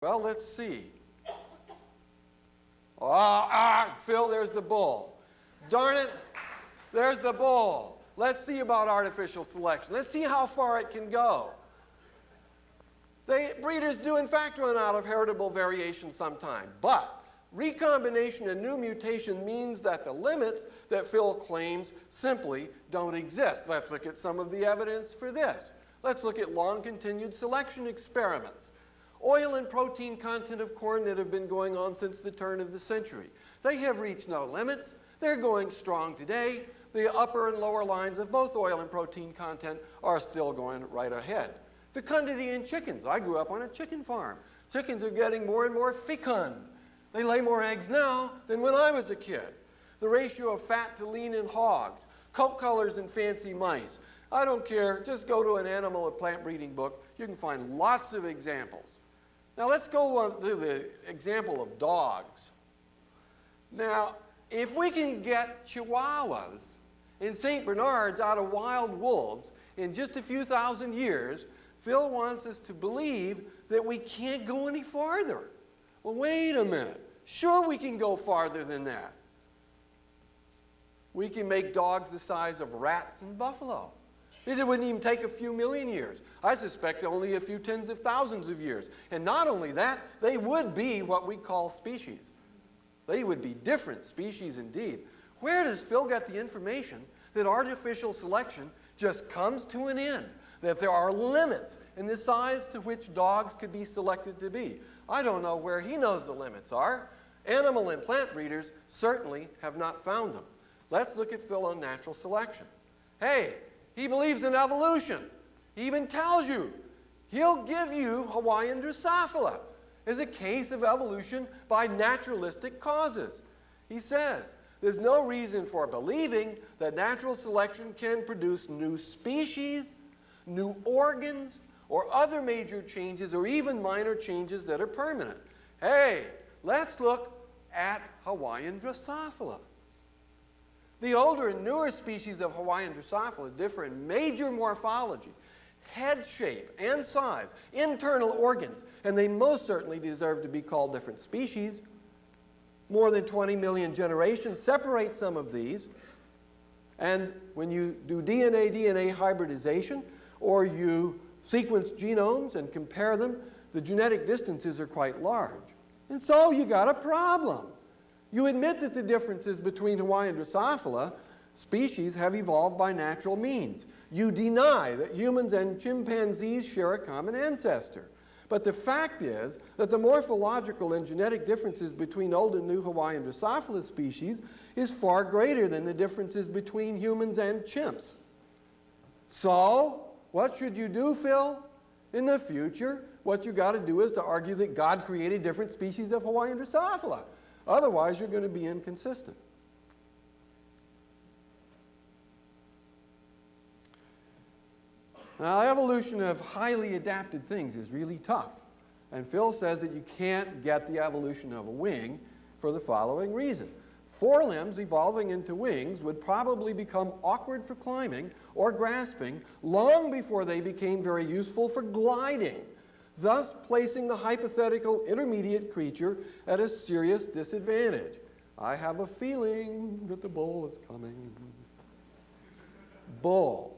Well, let's see. Phil, there's the bull. Darn it, there's the bull. Let's see about artificial selection. Let's see how far it can go. Breeders do, in fact, run out of heritable variation sometime. But recombination and new mutation means that the limits that Phil claims simply don't exist. Let's look at some of the evidence for this. Let's look at long-continued selection experiments. Oil and protein content of corn that have been going on since the turn of the century. They have reached no limits. They're going strong today. The upper and lower lines of both oil and protein content are still going right ahead. Fecundity in chickens. I grew up on a chicken farm. Chickens are getting more and more fecund. They lay more eggs now than when I was a kid. The ratio of fat to lean in hogs. Coat colors in fancy mice. I don't care. Just go to an animal or plant breeding book. You can find lots of examples. Now let's go on to the example of dogs. Now, if we can get Chihuahuas and St. Bernards out of wild wolves in just a few thousand years, Phil wants us to believe that we can't go any farther. Well, wait a minute. Sure, we can go farther than that. We can make dogs the size of rats and buffalo. It wouldn't even take a few million years. I suspect only a few tens of thousands of years. And not only that, they would be what we call species. They would be different species indeed. Where does Phil get the information that artificial selection just comes to an end? That there are limits in the size to which dogs could be selected to be? I don't know where he knows the limits are. Animal and plant breeders certainly have not found them. Let's look at Phil on natural selection. Hey, he believes in evolution. He even tells you. He'll give you Hawaiian Drosophila as a case of evolution by naturalistic causes. He says, there's no reason for believing that natural selection can produce new species, new organs, or other major changes, or even minor changes that are permanent. Hey, let's look at Hawaiian Drosophila. The older and newer species of Hawaiian Drosophila differ in major morphology, head shape and size, internal organs, and they most certainly deserve to be called different species. More than 20 million generations separate some of these, and when you do DNA hybridization, or you sequence genomes and compare them, the genetic distances are quite large. And so you got a problem. You admit that the differences between Hawaiian Drosophila species have evolved by natural means. You deny that humans and chimpanzees share a common ancestor. But the fact is that the morphological and genetic differences between old and new Hawaiian Drosophila species is far greater than the differences between humans and chimps. So, what should you do, Phil? In the future, what you got to do is to argue that God created different species of Hawaiian Drosophila. Otherwise, you're going to be inconsistent. Now, evolution of highly adapted things is really tough. And Phil says that you can't get the evolution of a wing for the following reason. Forelimbs evolving into wings would probably become awkward for climbing or grasping long before they became very useful for gliding, thus placing the hypothetical intermediate creature at a serious disadvantage. I have a feeling that the bull is coming. Bull.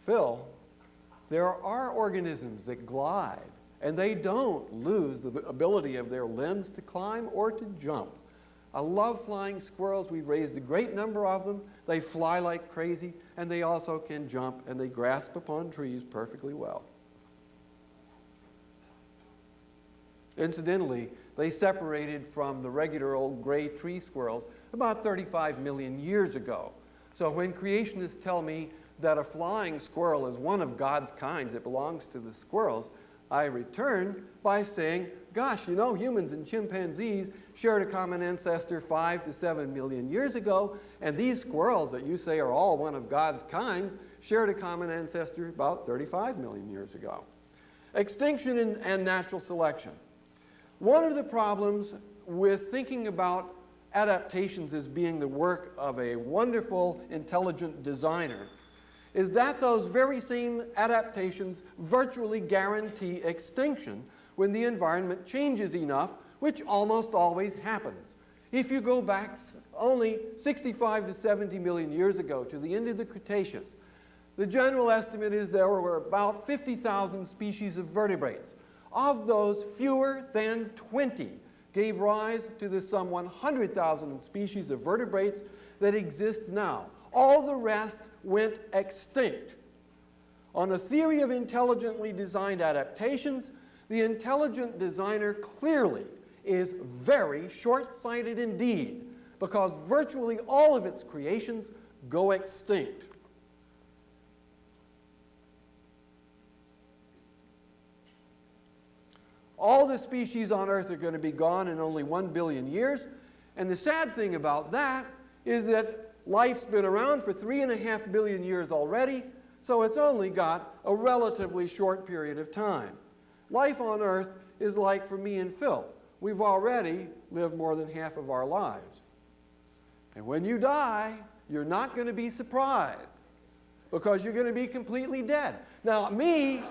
Phil, there are organisms that glide, and they don't lose the ability of their limbs to climb or to jump. I love flying squirrels. We've raised a great number of them. They fly like crazy, and they also can jump, and they grasp upon trees perfectly well. Incidentally, they separated from the regular old gray tree squirrels about 35 million years ago. So when creationists tell me that a flying squirrel is one of God's kinds that belongs to the squirrels, I return by saying, gosh, you know, humans and chimpanzees shared a common ancestor 5 to 7 million years ago, and these squirrels that you say are all one of God's kinds shared a common ancestor about 35 million years ago. Extinction and natural selection. One of the problems with thinking about adaptations as being the work of a wonderful, intelligent designer is that those very same adaptations virtually guarantee extinction when the environment changes enough, which almost always happens. If you go back only 65 to 70 million years ago to the end of the Cretaceous, the general estimate is there were about 50,000 species of vertebrates. Of those, fewer than 20 gave rise to the some 100,000 species of vertebrates that exist now. All the rest went extinct. On a theory of intelligently designed adaptations, the intelligent designer clearly is very short-sighted indeed, because virtually all of its creations go extinct. All the species on Earth are going to be gone in only 1 billion years, and the sad thing about that is that life's been around for 3.5 billion years already, so it's only got a relatively short period of time. Life on Earth is like for me and Phil. We've already lived more than half of our lives. And when you die, you're not going to be surprised, because you're going to be completely dead. Now me,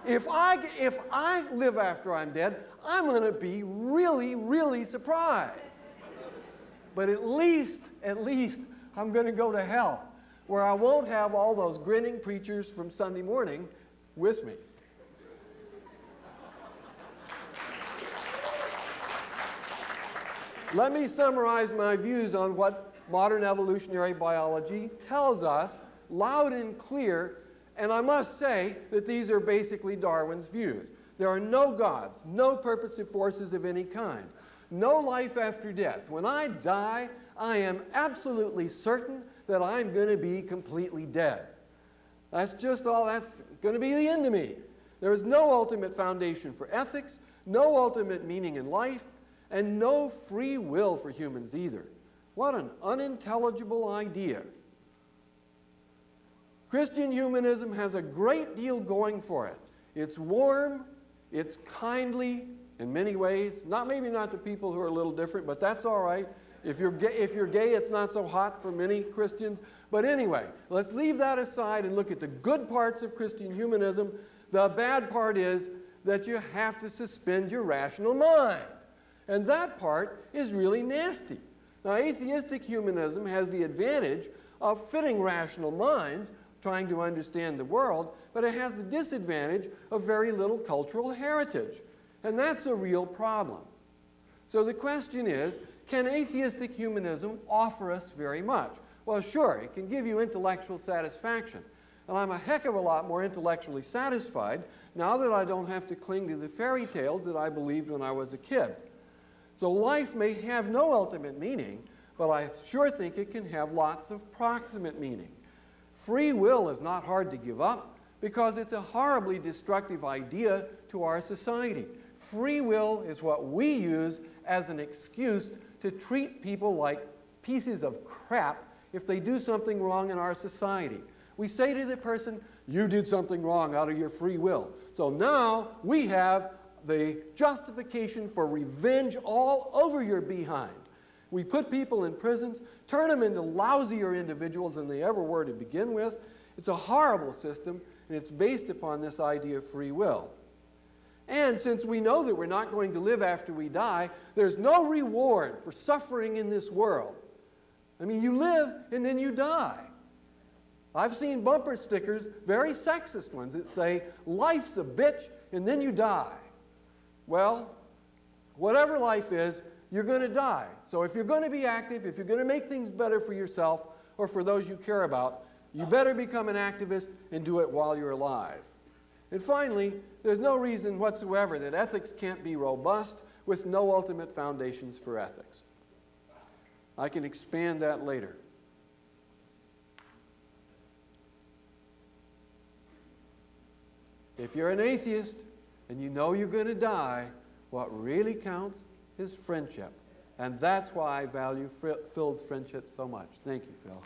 if I live after I'm dead, I'm going to be really, really surprised. But at least, I'm going to go to hell, where I won't have all those grinning preachers from Sunday morning with me. Let me summarize my views on what modern evolutionary biology tells us loud and clear, and I must say that these are basically Darwin's views. There are no gods, no purposive forces of any kind, no life after death. When I die, I am absolutely certain that I'm going to be completely dead. That's just all, that's going to be the end of me. There is no ultimate foundation for ethics, no ultimate meaning in life, and no free will for humans either. What an unintelligible idea. Christian humanism has a great deal going for it. It's warm, it's kindly in many ways. Maybe not to people who are a little different, but that's all right. If you're gay, it's not so hot for many Christians. But anyway, let's leave that aside and look at the good parts of Christian humanism. The bad part is that you have to suspend your rational mind. And that part is really nasty. Now, atheistic humanism has the advantage of fitting rational minds, trying to understand the world, but it has the disadvantage of very little cultural heritage. And that's a real problem. So the question is, can atheistic humanism offer us very much? Well, sure, it can give you intellectual satisfaction. And I'm a heck of a lot more intellectually satisfied now that I don't have to cling to the fairy tales that I believed when I was a kid. So life may have no ultimate meaning, but I sure think it can have lots of proximate meaning. Free will is not hard to give up because it's a horribly destructive idea to our society. Free will is what we use as an excuse to treat people like pieces of crap if they do something wrong in our society. We say to the person, you did something wrong out of your free will. So now we have the justification for revenge all over your behind. We put people in prisons, turn them into lousier individuals than they ever were to begin with. It's a horrible system, and it's based upon this idea of free will. And since we know that we're not going to live after we die, there's no reward for suffering in this world. I mean, you live and then you die. I've seen bumper stickers, very sexist ones, that say, life's a bitch and then you die. Well, whatever life is, you're going to die. So if you're going to be active, if you're going to make things better for yourself or for those you care about, you better become an activist and do it while you're alive. And finally, there's no reason whatsoever that ethics can't be robust with no ultimate foundations for ethics. I can expand that later. If you're an atheist and you know you're going to die, what really counts is friendship. And that's why I value Phil's friendship so much. Thank you, Phil.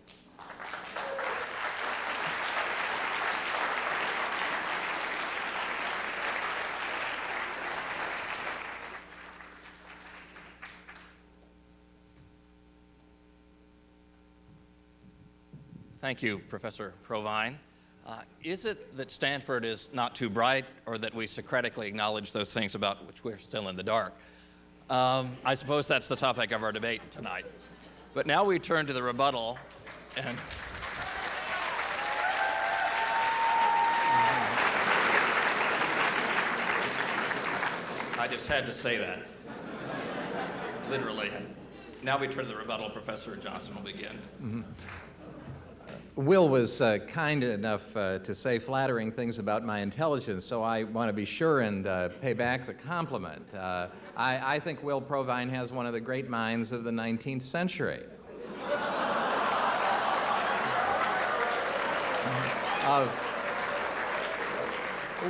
Thank you, Professor Provine. Is it that Stanford is not too bright, or that we Socratically acknowledge those things about which we're still in the dark? I suppose that's the topic of our debate tonight. But now we turn to the rebuttal, and I just had to say that, literally. Now we turn to the rebuttal. Professor Johnson will begin. Mm-hmm. Will was kind enough to say flattering things about my intelligence, so I want to be sure and pay back the compliment. I think Will Provine has one of the great minds of the 19th century.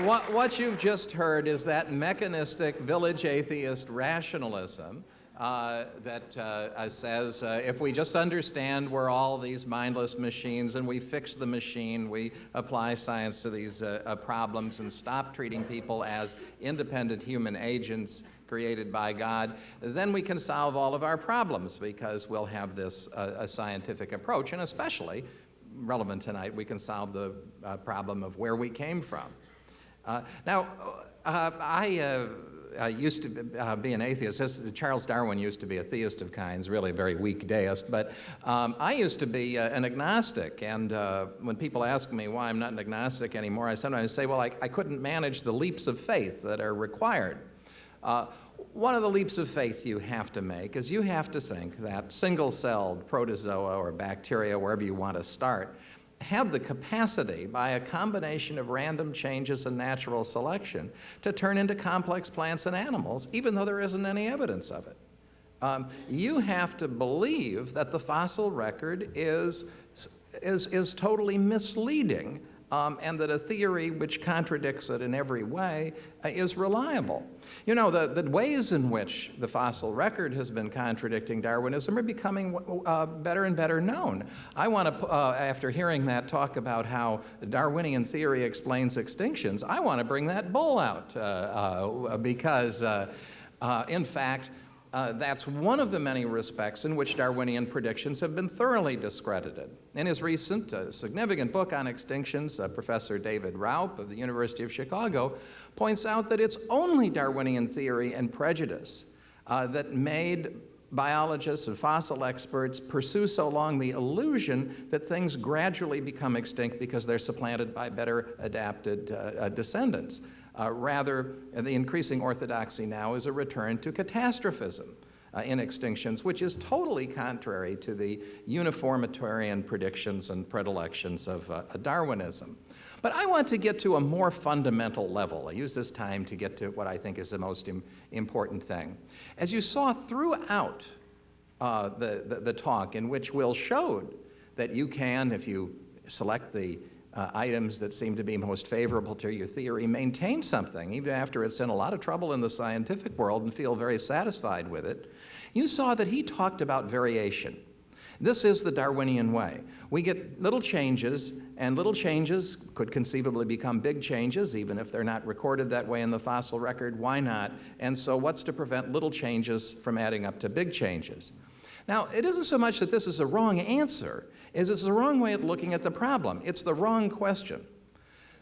What you've just heard is that mechanistic village atheist rationalism that says if we just understand we're all these mindless machines and we fix the machine, we apply science to these problems and stop treating people as independent human agents created by God, then we can solve all of our problems because we'll have this a scientific approach, and especially relevant tonight, we can solve the problem of where we came from. I used to be an atheist. Charles Darwin used to be a theist of kinds, really a very weak deist, but I used to be an agnostic, and when people ask me why I'm not an agnostic anymore, I sometimes say, well, I couldn't manage the leaps of faith that are required. One of the leaps of faith you have to make is you have to think that single-celled protozoa or bacteria, wherever you want to start, have the capacity, by a combination of random changes and natural selection, to turn into complex plants and animals, even though there isn't any evidence of it. You have to believe that the fossil record is totally misleading, and that a theory which contradicts it in every way is reliable. You know, the ways in which the fossil record has been contradicting Darwinism are becoming better and better known. I want to, after hearing that talk about how Darwinian theory explains extinctions, I want to bring that bull out because, in fact, that's one of the many respects in which Darwinian predictions have been thoroughly discredited. In his recent significant book on extinctions, Professor David Raup of the University of Chicago points out that it's only Darwinian theory and prejudice that made biologists and fossil experts pursue so long the illusion that things gradually become extinct because they're supplanted by better adapted descendants. Rather, the increasing orthodoxy now is a return to catastrophism in extinctions, which is totally contrary to the uniformitarian predictions and predilections of Darwinism. But I want to get to a more fundamental level. I use this time to get to what I think is the most important thing. As you saw throughout the talk, in which Will showed that you can, if you select the items that seem to be most favorable to your theory, maintain something, even after it's in a lot of trouble in the scientific world, and feel very satisfied with it. You saw that he talked about variation. This is the Darwinian way. We get little changes, and little changes could conceivably become big changes, even if they're not recorded that way in the fossil record. Why not? And so what's to prevent little changes from adding up to big changes? Now, it isn't so much that this is a wrong answer, as it's the wrong way of looking at the problem. It's the wrong question.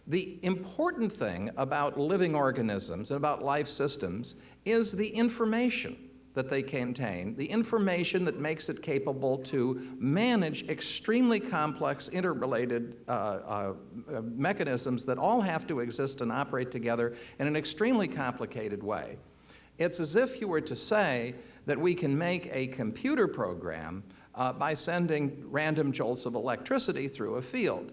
The important thing about living organisms and about life systems is the information that they contain, the information that makes it capable to manage extremely complex, interrelated mechanisms that all have to exist and operate together in an extremely complicated way. It's as if you were to say that we can make a computer program by sending random jolts of electricity through a field.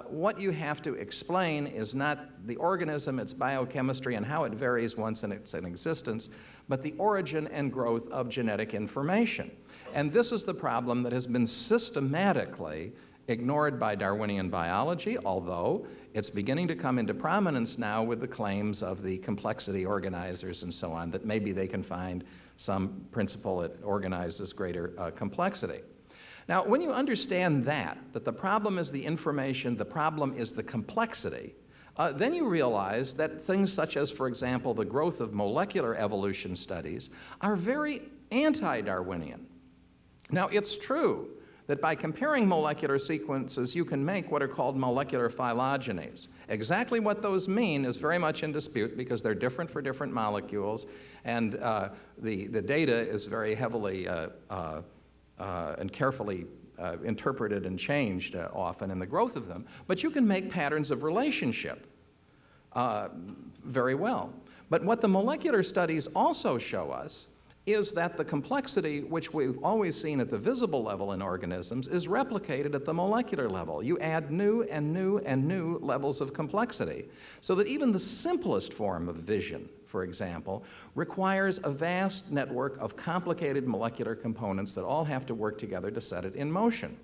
What you have to explain is not the organism, its biochemistry, and how it varies once it's in existence, but the origin and growth of genetic information. And this is the problem that has been systematically ignored by Darwinian biology, although it's beginning to come into prominence now with the claims of the complexity organizers and so on, that maybe they can find some principle that organizes greater complexity. Now, when you understand that the problem is the information, the problem is the complexity, then you realize that things such as, for example, the growth of molecular evolution studies are very anti-Darwinian. Now, it's true that by comparing molecular sequences, you can make what are called molecular phylogenies. Exactly what those mean is very much in dispute because they're different for different molecules, and the data is very heavily and carefully interpreted and changed often in the growth of them. But you can make patterns of relationship very well. But what the molecular studies also show us is that the complexity, which we've always seen at the visible level in organisms, is replicated at the molecular level. You add new and new and new levels of complexity, so that even the simplest form of vision, for example, requires a vast network of complicated molecular components that all have to work together to set it in motion.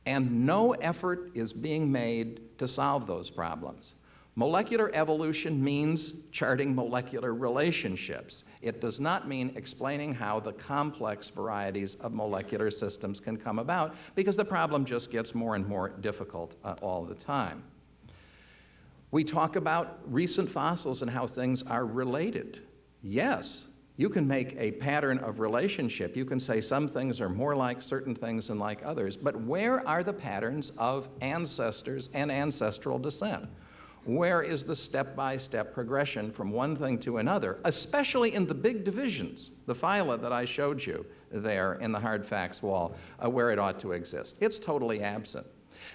And no effort is being made to solve those problems. Molecular evolution means charting molecular relationships. It does not mean explaining how the complex varieties of molecular systems can come about, because the problem just gets more and more difficult all the time. We talk about recent fossils and how things are related. Yes, you can make a pattern of relationship. You can say some things are more like certain things than like others, but where are the patterns of ancestors and ancestral descent? Where is the step-by-step progression from one thing to another, especially in the big divisions, the phyla that I showed you there in the hard facts wall, where it ought to exist? It's totally absent.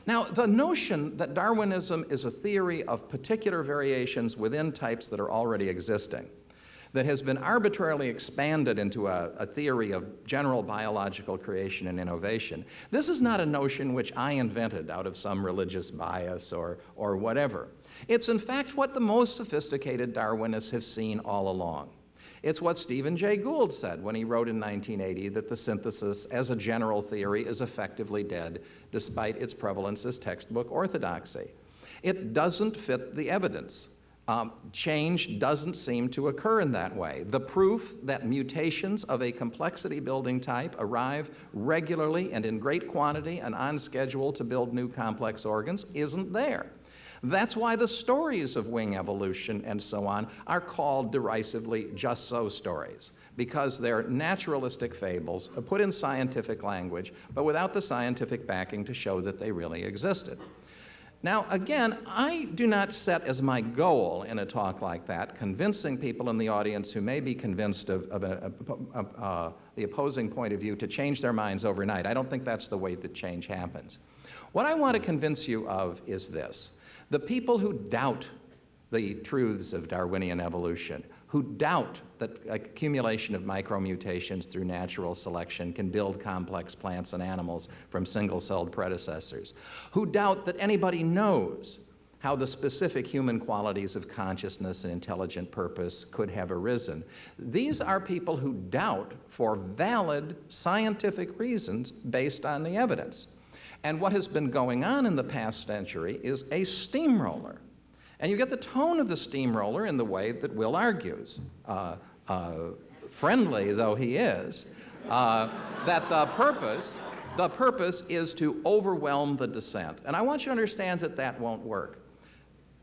Now, the notion that Darwinism is a theory of particular variations within types that are already existing, that has been arbitrarily expanded into a theory of general biological creation and innovation, this is not a notion which I invented out of some religious bias or whatever. It's in fact what the most sophisticated Darwinists have seen all along. It's what Stephen Jay Gould said when he wrote in 1980 that the synthesis as a general theory is effectively dead, despite its prevalence as textbook orthodoxy. It doesn't fit the evidence. Change doesn't seem to occur in that way. The proof that mutations of a complexity building type arrive regularly and in great quantity and on schedule to build new complex organs isn't there. That's why the stories of wing evolution and so on are called derisively just so stories, because they're naturalistic fables put in scientific language, but without the scientific backing to show that they really existed. Now, again, I do not set as my goal in a talk like that convincing people in the audience who may be convinced of the opposing point of view to change their minds overnight. I don't think that's the way that change happens. What I want to convince you of is this. The people who doubt the truths of Darwinian evolution, who doubt that accumulation of micromutations through natural selection can build complex plants and animals from single-celled predecessors, who doubt that anybody knows how the specific human qualities of consciousness and intelligent purpose could have arisen. These are people who doubt for valid scientific reasons based on the evidence. And what has been going on in the past century is a steamroller. And you get the tone of the steamroller in the way that Will argues, friendly though he is, that the purpose is to overwhelm the dissent. And I want you to understand that that won't work.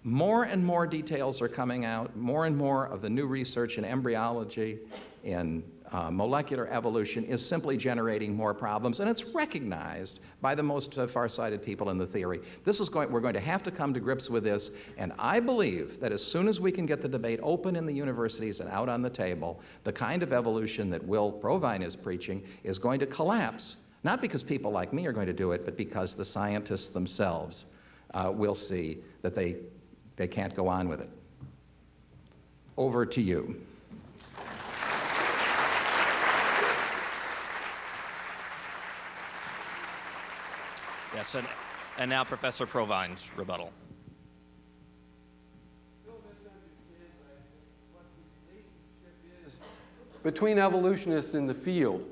More and more details are coming out, more and more of the new research in embryology, in molecular evolution is simply generating more problems, and it's recognized by the most far-sighted people in the theory. We're going to have to come to grips with this, and I believe that as soon as we can get the debate open in the universities and out on the table, the kind of evolution that Will Provine is preaching is going to collapse, not because people like me are going to do it, but because the scientists themselves will see that they can't go on with it. Over to you. Yes, and now Professor Provine's rebuttal. Between evolutionists in the field.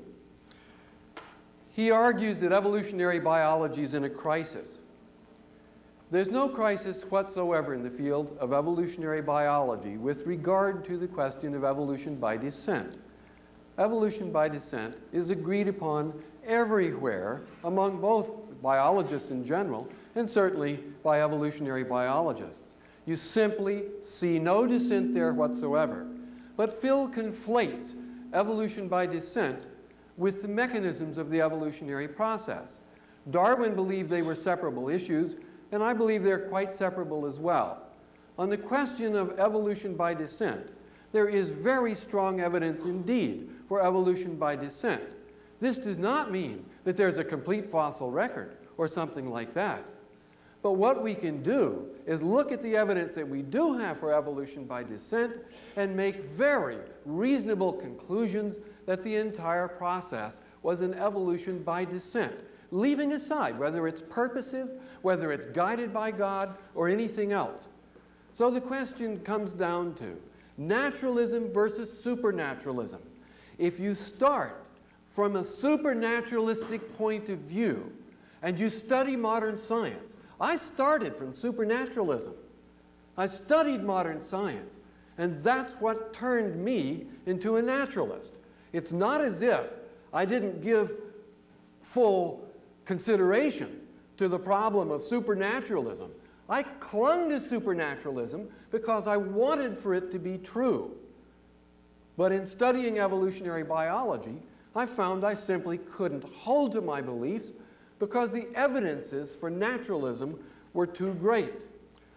He argues that evolutionary biology is in a crisis. There's no crisis whatsoever in the field of evolutionary biology with regard to the question of evolution by descent. Evolution by descent is agreed upon everywhere among both biologists in general and certainly by evolutionary biologists. You simply see no descent there whatsoever. But Phil conflates evolution by descent with the mechanisms of the evolutionary process. Darwin believed they were separable issues, and I believe they're quite separable as well. On the question of evolution by descent, there is very strong evidence indeed for evolution by descent. This does not mean that there's a complete fossil record or something like that. But what we can do is look at the evidence that we do have for evolution by descent and make very reasonable conclusions that the entire process was an evolution by descent, leaving aside whether it's purposive, whether it's guided by God, or anything else. So the question comes down to naturalism versus supernaturalism. If you start from a supernaturalistic point of view and you study modern science, I started from supernaturalism. I studied modern science, and that's what turned me into a naturalist. It's not as if I didn't give full consideration to the problem of supernaturalism. I clung to supernaturalism because I wanted for it to be true. But in studying evolutionary biology, I found I simply couldn't hold to my beliefs because the evidences for naturalism were too great.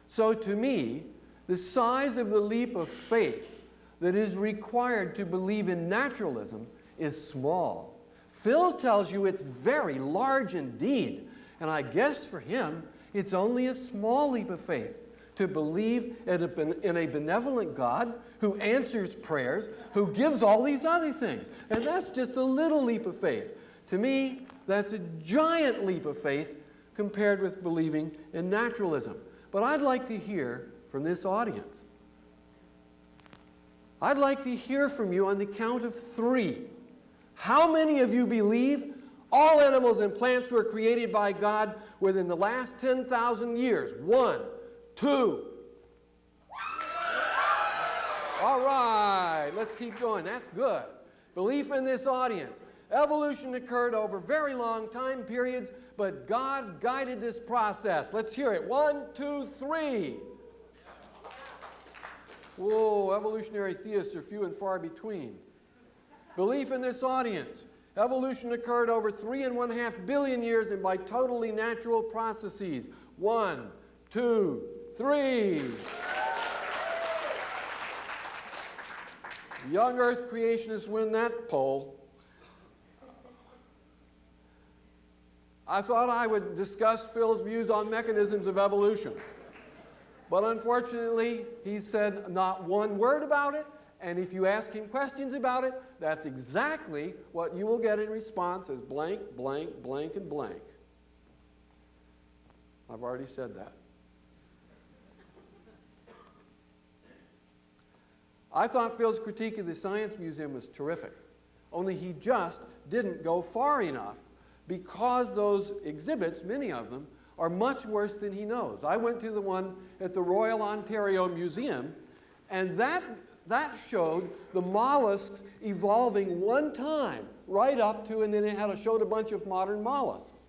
So to me, the size of the leap of faith that is required to believe in naturalism is small. Phil tells you it's very large indeed, and I guess for him, it's only a small leap of faith to believe in a benevolent God who answers prayers, who gives all these other things. And that's just a little leap of faith. To me, that's a giant leap of faith compared with believing in naturalism. But I'd like to hear from this audience. I'd like to hear from you on the count of 3. How many of you believe all animals and plants were created by God within the last 10,000 years? 1, 2. All right, let's keep going. That's good. Belief in this audience. Evolution occurred over very long time periods, but God guided this process. Let's hear it. 1, 2, 3. Whoa, evolutionary theists are few and far between. Belief in this audience. Evolution occurred over 3.5 billion years and by totally natural processes. 1, 2, 3. Young Earth creationists win that poll. I thought I would discuss Phil's views on mechanisms of evolution. But unfortunately, he said not one word about it, and if you ask him questions about it, that's exactly what you will get in response as blank, blank, blank, and blank. I've already said that. I thought Phil's critique of the Science Museum was terrific, only he just didn't go far enough because those exhibits, many of them, are much worse than he knows. I went to the one at the Royal Ontario Museum, and that showed the mollusks evolving one time, right up to, and then it showed a bunch of modern mollusks.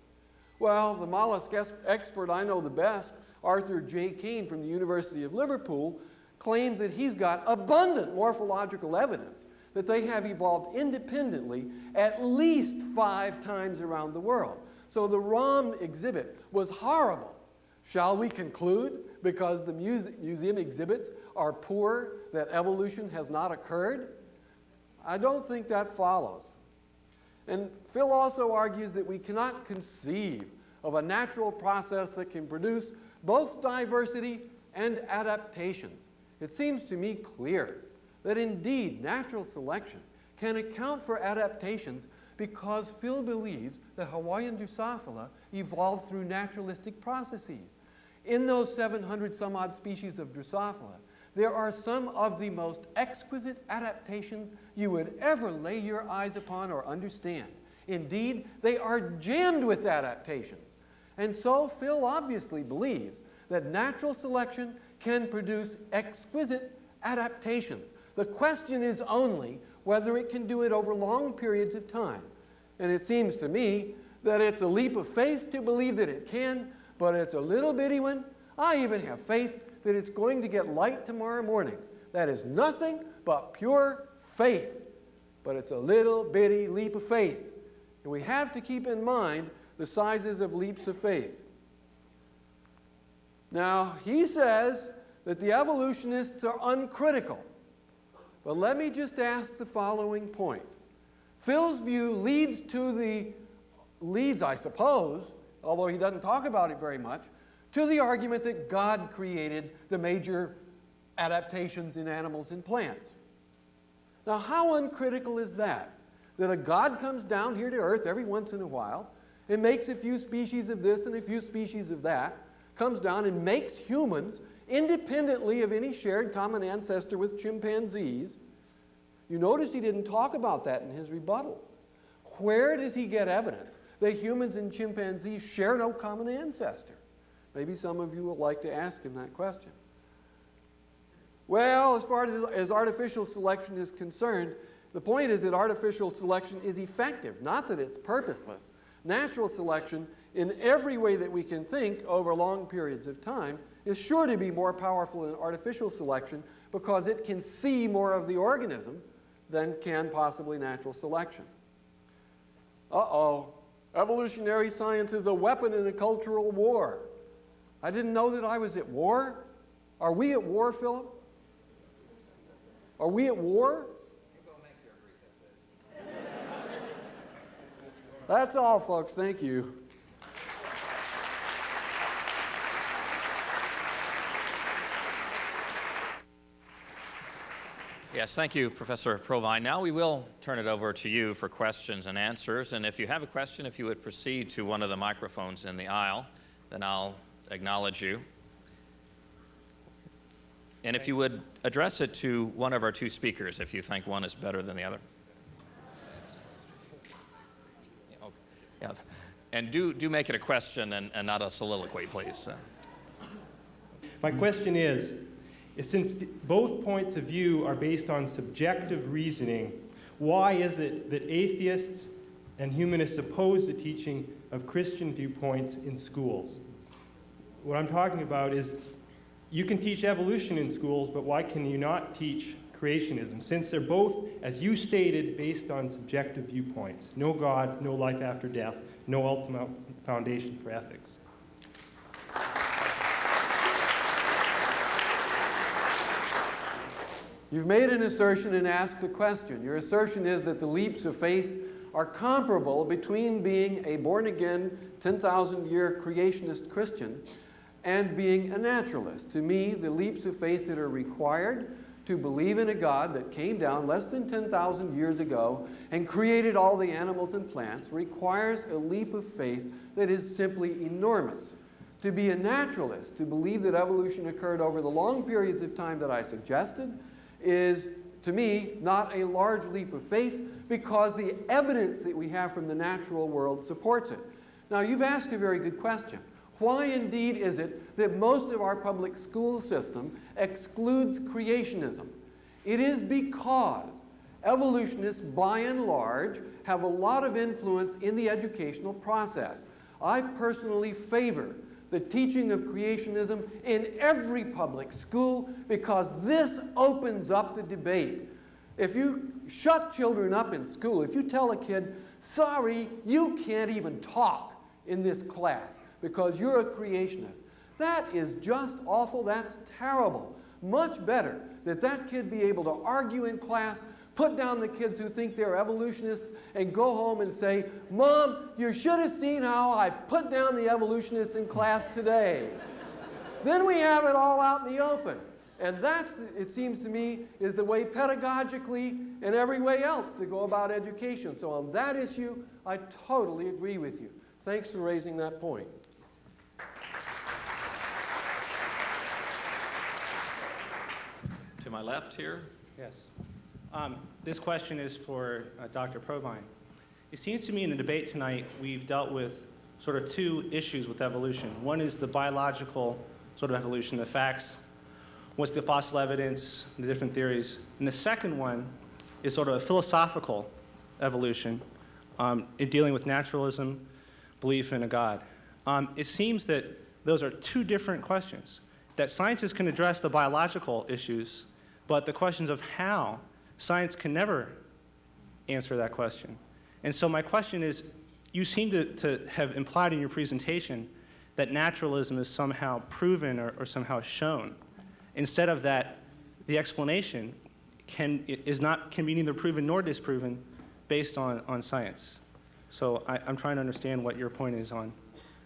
Well, the mollusk expert I know the best, Arthur J. Kane from the University of Liverpool, claims that he's got abundant morphological evidence that they have evolved independently at least 5 times around the world. So the ROM exhibit was horrible. Shall we conclude, because the museum exhibits are poor, that evolution has not occurred? I don't think that follows. And Phil also argues that we cannot conceive of a natural process that can produce both diversity and adaptations. It seems to me clear that indeed natural selection can account for adaptations because Phil believes that Hawaiian Drosophila evolved through naturalistic processes. In those 700 some odd species of Drosophila, there are some of the most exquisite adaptations you would ever lay your eyes upon or understand. Indeed, they are jammed with adaptations. And so Phil obviously believes that natural selection can produce exquisite adaptations. The question is only whether it can do it over long periods of time. And it seems to me that it's a leap of faith to believe that it can, but it's a little bitty one. I even have faith that it's going to get light tomorrow morning. That is nothing but pure faith. but it's a little bitty leap of faith. And we have to keep in mind the sizes of leaps of faith. Now, he says that the evolutionists are uncritical. But let me just ask the following point. Phil's view leads, I suppose, although he doesn't talk about it very much, to the argument that God created the major adaptations in animals and plants. Now, how uncritical is that? That a God comes down here to Earth every once in a while and makes a few species of this and a few species of that, comes down and makes humans independently of any shared common ancestor with chimpanzees. You notice he didn't talk about that in his rebuttal. Where does he get evidence that humans and chimpanzees share no common ancestor? Maybe some of you would like to ask him that question. Well, as far as artificial selection is concerned, the point is that artificial selection is effective, not that it's purposeless. Natural selection, in every way that we can think over long periods of time, is sure to be more powerful than artificial selection because it can see more of the organism than can possibly natural selection. Uh-oh, evolutionary science is a weapon in a cultural war. I didn't know that I was at war. Are we at war, Philip? Are we at war? That's all, folks. Thank you. Yes, thank you, Professor Provine. Now we will turn it over to you for questions and answers. And if you have a question, if you would proceed to one of the microphones in the aisle, then I'll acknowledge you. And if you would address it to one of our two speakers, if you think one is better than the other. Yeah. And do make it a question and not a soliloquy, please. My question is since both points of view are based on subjective reasoning, why is it that atheists and humanists oppose the teaching of Christian viewpoints in schools? What I'm talking about is you can teach evolution in schools, but why can you not teach creationism, since they're both, as you stated, based on subjective viewpoints? No God, no life after death, no ultimate foundation for ethics. You've made an assertion and asked a question. Your assertion is that the leaps of faith are comparable between being a born-again, 10,000-year creationist Christian and being a naturalist. To me, the leaps of faith that are required to believe in a God that came down less than 10,000 years ago and created all the animals and plants requires a leap of faith that is simply enormous. To be a naturalist, to believe that evolution occurred over the long periods of time that I suggested, is, to me, not a large leap of faith because the evidence that we have from the natural world supports it. Now, you've asked a very good question. Why indeed is it that most of our public school system excludes creationism? It is because evolutionists, by and large, have a lot of influence in the educational process. I personally favor the teaching of creationism in every public school because this opens up the debate. If you shut children up in school, if you tell a kid, sorry, you can't even talk in this class because you're a creationist, that is just awful, that's terrible. Much better that that kid be able to argue in class, put down the kids who think they're evolutionists, and go home and say, Mom, you should have seen how I put down the evolutionists in class today. Then we have it all out in the open. And that, it seems to me, is the way pedagogically and every way else to go about education. So on that issue, I totally agree with you. Thanks for raising that point. To my left here. Yes. This question is for Dr. Provine. It seems to me in the debate tonight we've dealt with sort of two issues with evolution. One is the biological sort of evolution, the facts, what's the fossil evidence, the different theories. And the second one is sort of a philosophical evolution in dealing with naturalism, belief in a God. It seems that those are two different questions, that scientists can address the biological issues, but the questions of how, science can never answer that question. And so my question is, you seem to have implied in your presentation that naturalism is somehow proven or somehow shown. Instead of that, the explanation can be neither proven nor disproven based on science. So I'm trying to understand what your point is on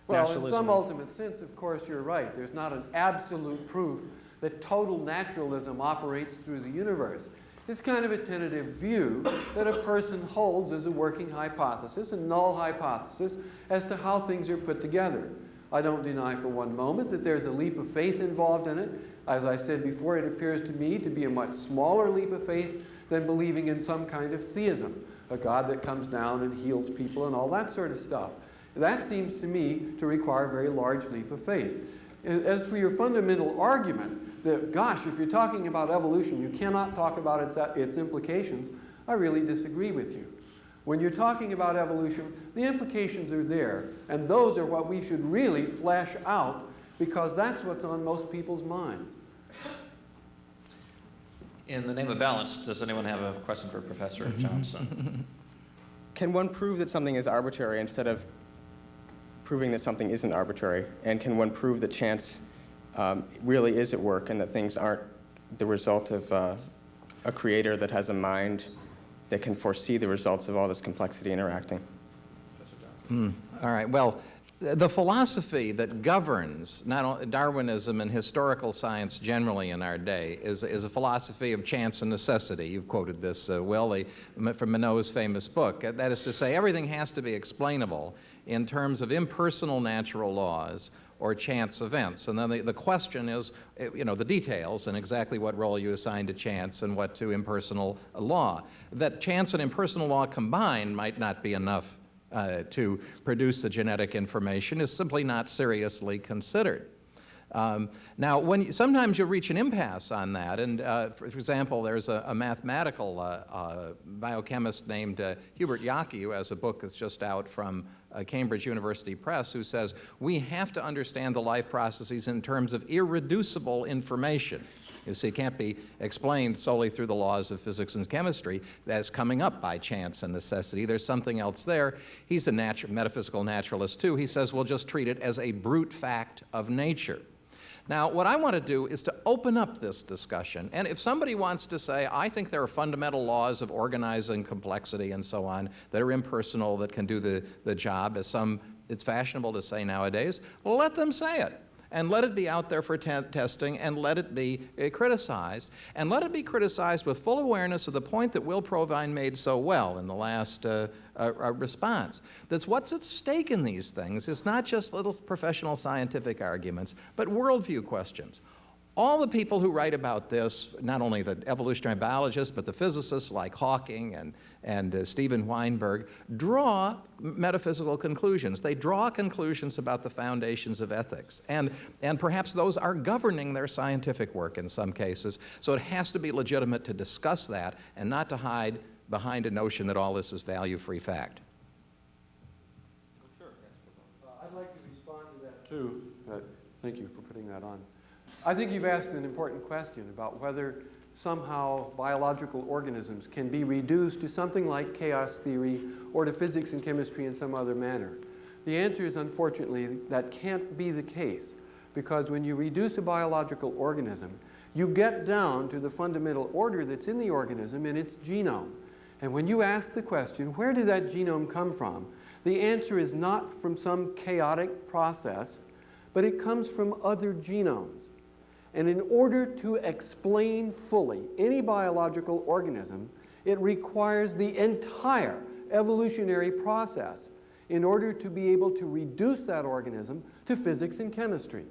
Well, naturalism. in some ultimate sense, of course, you're right. There's not an absolute proof that total naturalism operates through the universe. It's kind of a tentative view that a person holds as a working hypothesis, a null hypothesis, as to how things are put together. I don't deny for one moment that there's a leap of faith involved in it. As I said before, it appears to me to be a much smaller leap of faith than believing in some kind of theism, a God that comes down and heals people and all that sort of stuff. That seems to me to require a very large leap of faith. As for your fundamental argument that, gosh, if you're talking about evolution, you cannot talk about its implications, I really disagree with you. When you're talking about evolution, the implications are there, and those are what we should really flesh out, because that's what's on most people's minds. In the name of balance, does anyone have a question for Professor Johnson? Can one prove that something is arbitrary instead of proving that something isn't arbitrary? And can one prove that chance really is at work and that things aren't the result of a creator that has a mind that can foresee the results of all this complexity interacting? All right. Well, the philosophy that governs not only Darwinism and historical science generally in our day is a philosophy of chance and necessity. You've quoted this well from Minot's famous book. That is to say, everything has to be explainable in terms of impersonal natural laws or chance events. And then the question is, the details and exactly what role you assign to chance and what to impersonal law. That chance and impersonal law combined might not be enough to produce the genetic information is simply not seriously considered. Now, sometimes you'll reach an impasse on that, and for example, there's a mathematical biochemist named Hubert Yockey, who has a book that's just out from Cambridge University Press, who says we have to understand the life processes in terms of irreducible information. You see, it can't be explained solely through the laws of physics and chemistry as coming up by chance and necessity. There's something else there. He's a metaphysical naturalist, too. He says we'll just treat it as a brute fact of nature. Now, what I want to do is to open up this discussion. And if somebody wants to say, I think there are fundamental laws of organizing complexity and so on that are impersonal, that can do the job, as it's fashionable to say nowadays, well, let them say it. And let it be out there for testing, and let it be criticized. And let it be criticized with full awareness of the point that Will Provine made so well in the last response. That's what's at stake in these things is not just little professional scientific arguments, but worldview questions. All the people who write about this, not only the evolutionary biologists, but the physicists like Hawking and Steven Weinberg, draw metaphysical conclusions. They draw conclusions about the foundations of ethics. And perhaps those are governing their scientific work in some cases. So it has to be legitimate to discuss that and not to hide behind a notion that all this is value-free fact. Sure. I'd like to respond to that, too. Thank you for putting that on. I think you've asked an important question about whether somehow biological organisms can be reduced to something like chaos theory or to physics and chemistry in some other manner. The answer is, unfortunately, that can't be the case, because when you reduce a biological organism, you get down to the fundamental order that's in the organism in its genome. And when you ask the question, where did that genome come from? The answer is not from some chaotic process, but it comes from other genomes. And in order to explain fully any biological organism, it requires the entire evolutionary process in order to be able to reduce that organism to physics and chemistry.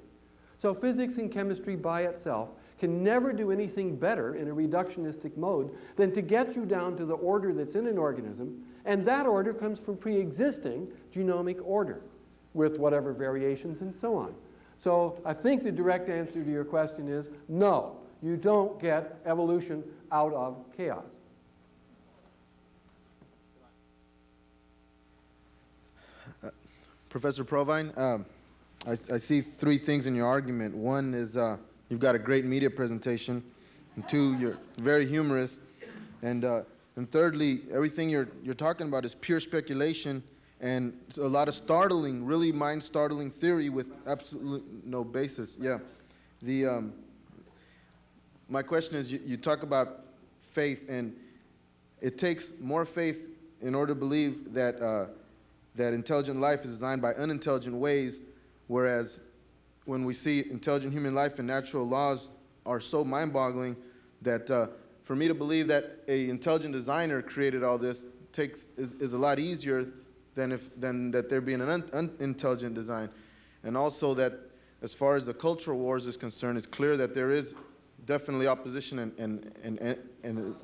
So physics and chemistry by itself can never do anything better in a reductionistic mode than to get you down to the order that's in an organism, and that order comes from pre-existing genomic order with whatever variations and so on. So I think the direct answer to your question is no, you don't get evolution out of chaos. Professor Provine, I see three things in your argument. One is you've got a great media presentation, and two, you're very humorous. And And thirdly, everything you're talking about is pure speculation and a lot of startling, really mind-startling theory with absolutely no basis. Yeah. My question is, you talk about faith, and it takes more faith in order to believe that that intelligent life is designed by unintelligent ways, whereas when we see intelligent human life and natural laws are so mind-boggling that for me to believe that an intelligent designer created all this is a lot easier than that there being an unintelligent design. And also that as far as the cultural wars is concerned, it's clear that there is definitely opposition and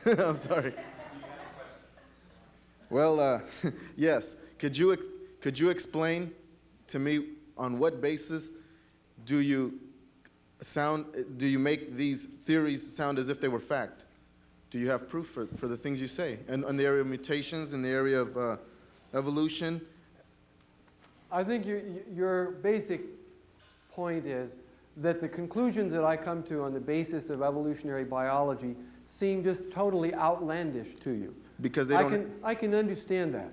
I'm sorry. Well, yes. Could you explain to me on what basis do you make these theories sound as if they were fact? Do you have proof for the things you say? And in the area of mutations, in the area of evolution? I think your basic point is that the conclusions that I come to on the basis of evolutionary biology seem just totally outlandish to you. Because they don't... I can understand that.